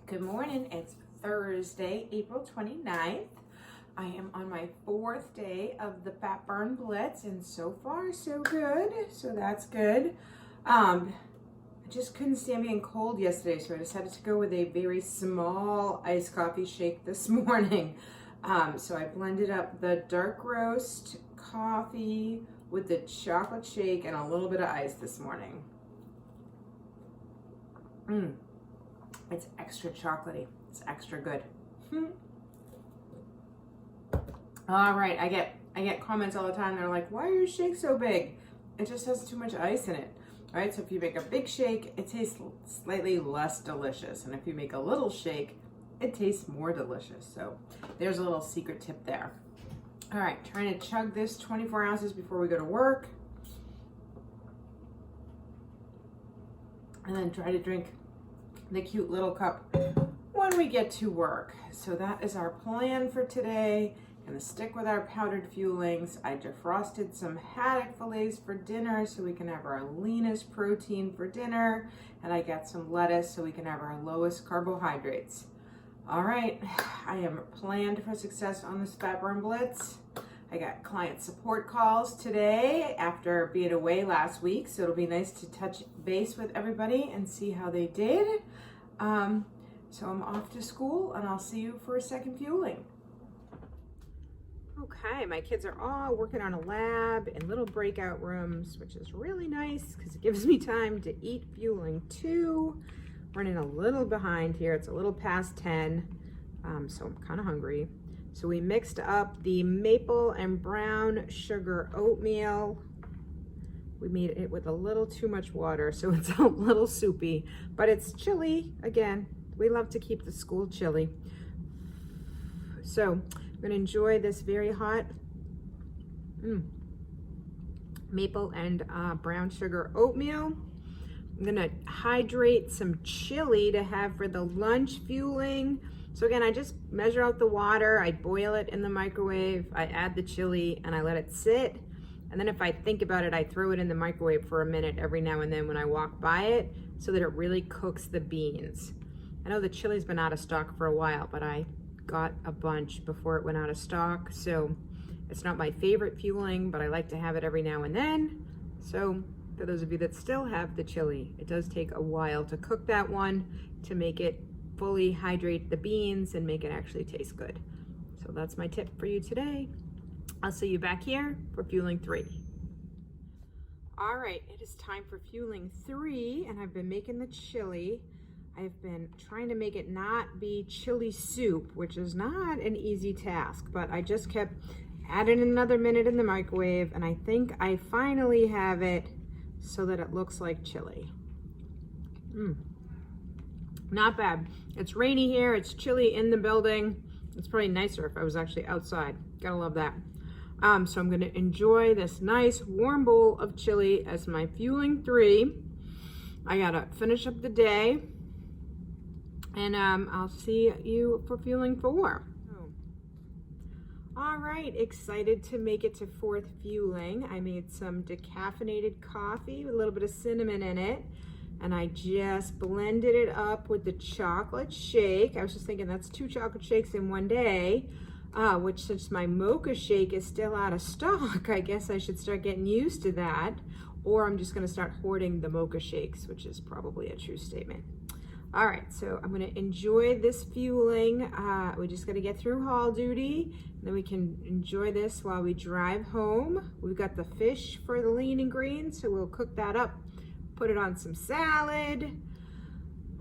Good morning. It's Thursday, April 29th. I am on my 4th day of the Fat Burn Blitz, and so far so good. So that's good. I just couldn't stand being cold yesterday, so I decided to go with a very small iced coffee shake this morning. So I blended up the dark roast coffee with the chocolate shake and a little bit of ice this morning. It's extra chocolatey. It's extra good. All right, I get comments all the time. They're like, "Why are your shakes so big?" It just has too much ice in it. All right, so if you make a big shake, it tastes slightly less delicious, and if you make a little shake, it tastes more delicious. So there's a little secret tip there. All right, trying to chug this 24 ounces before we go to work, and then try to drink the cute little cup when we get to work. So that is our plan for today. Gonna stick with our powdered fuelings. I defrosted some haddock fillets for dinner so we can have our leanest protein for dinner, and I got some lettuce so we can have our lowest carbohydrates. All right, I am planned for success on this Fat Burn Blitz. I got client support calls today after being away last week, so it'll be nice to touch base with everybody and see how they did. So I'm off to school, and I'll see you for a second fueling. Okay, my kids are all working on a lab in little breakout rooms, which is really nice because it gives me time to eat fueling too. Running a little behind here. It's a little past 10, so I'm kind of hungry. So we mixed up the maple and brown sugar oatmeal. We made it with a little too much water, so it's a little soupy, but it's chilly. Again, we love to keep the school chilly. So I'm gonna enjoy this very hot maple and brown sugar oatmeal. I'm gonna hydrate some chili to have for the lunch fueling. So again, I just measure out the water, I boil it in the microwave, I add the chili, and I let it sit. And then if I think about it, I throw it in the microwave for a minute every now and then when I walk by it so that it really cooks the beans. I know the chili's been out of stock for a while, but I got a bunch before it went out of stock. So it's not my favorite fueling, but I like to have it every now and then. So for those of you that still have the chili, it does take a while to cook that one to make it fully hydrate the beans and make it actually taste good. So that's my tip for you today. I'll see you back here for fueling 3. All right, it is time for fueling 3, and I've been making the chili. I've been trying to make it not be chili soup, which is not an easy task, but I just kept adding another minute in the microwave, and I think I finally have it so that it looks like chili. Not bad. It's rainy here, it's chilly in the building. It's probably nicer if I was actually outside. Gotta love that. So I'm gonna enjoy this nice warm bowl of chili as my fueling 3. I gotta finish up the day, and I'll see you for fueling 4. All right, excited to make it to 4th fueling. I made some decaffeinated coffee with a little bit of cinnamon in it, and I just blended it up with the chocolate shake. I was just thinking that's 2 chocolate shakes in one day, which since my mocha shake is still out of stock, I guess I should start getting used to that, or I'm just gonna start hoarding the mocha shakes, which is probably a true statement. All right, so I'm gonna enjoy this fueling. We just gotta get through hall duty, and then we can enjoy this while we drive home. We've got the fish for the lean and green, so we'll cook that up, put it on some salad.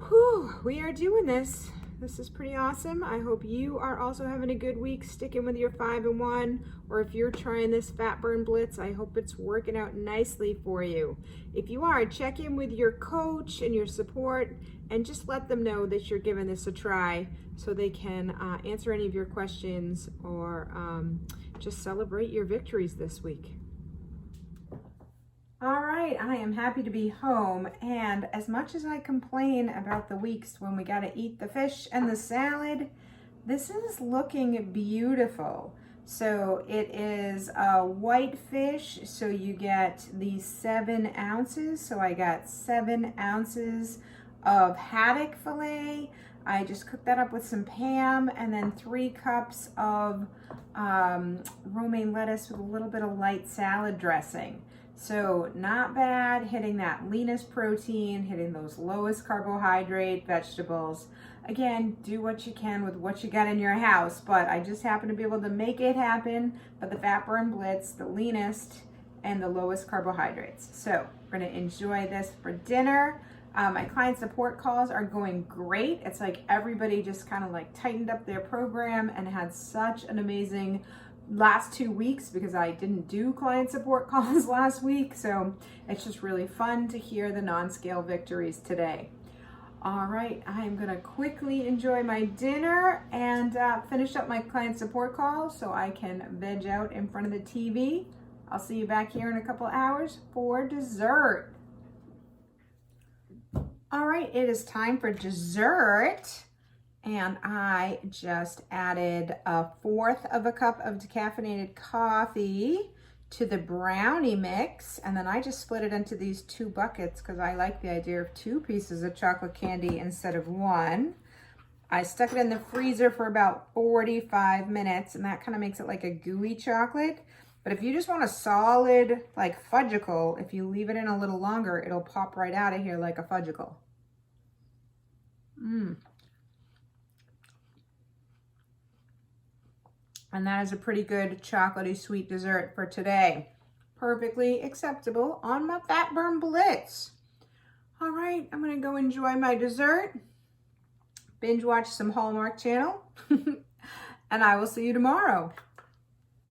Whew, we are doing this. This is pretty awesome. I hope you are also having a good week, sticking with your 5 and 1, or if you're trying this Fat Burn Blitz, I hope it's working out nicely for you. If you are, check in with your coach and your support and just let them know that you're giving this a try so they can answer any of your questions or just celebrate your victories this week. All right, I am happy to be home, and as much as I complain about the weeks when we gotta eat the fish and the salad, this is looking beautiful. So it is a white fish, so you get these 7 ounces. So I got 7 ounces of haddock fillet. I just cooked that up with some Pam, and then 3 cups of romaine lettuce with a little bit of light salad dressing. So not bad, hitting that leanest protein, hitting those lowest carbohydrate vegetables. Again, do what you can with what you got in your house, but I just happen to be able to make it happen. But the Fat Burn Blitz, the leanest and the lowest carbohydrates. So we're gonna enjoy this for dinner. My client support calls are going great. It's like everybody just kind of like tightened up their program and had such an amazing last 2 weeks because I didn't do client support calls last week. So it's just really fun to hear the non-scale victories today. All right, I'm gonna quickly enjoy my dinner and finish up my client support call so I can veg out in front of the TV. I'll see you back here in a couple hours for dessert. All right, it is time for dessert. And I just added 1/4 of a cup of decaffeinated coffee to the brownie mix. And then I just split it into these 2 buckets because I like the idea of 2 pieces of chocolate candy instead of 1. I stuck it in the freezer for about 45 minutes, and that kind of makes it like a gooey chocolate. But if you just want a solid, like fudgicle, if you leave it in a little longer, it'll pop right out of here like a fudgicle. And that is a pretty good chocolatey sweet dessert for today. Perfectly acceptable on my Fat Burn Blitz. All right, I'm gonna go enjoy my dessert, binge watch some Hallmark Channel, and I will see you tomorrow.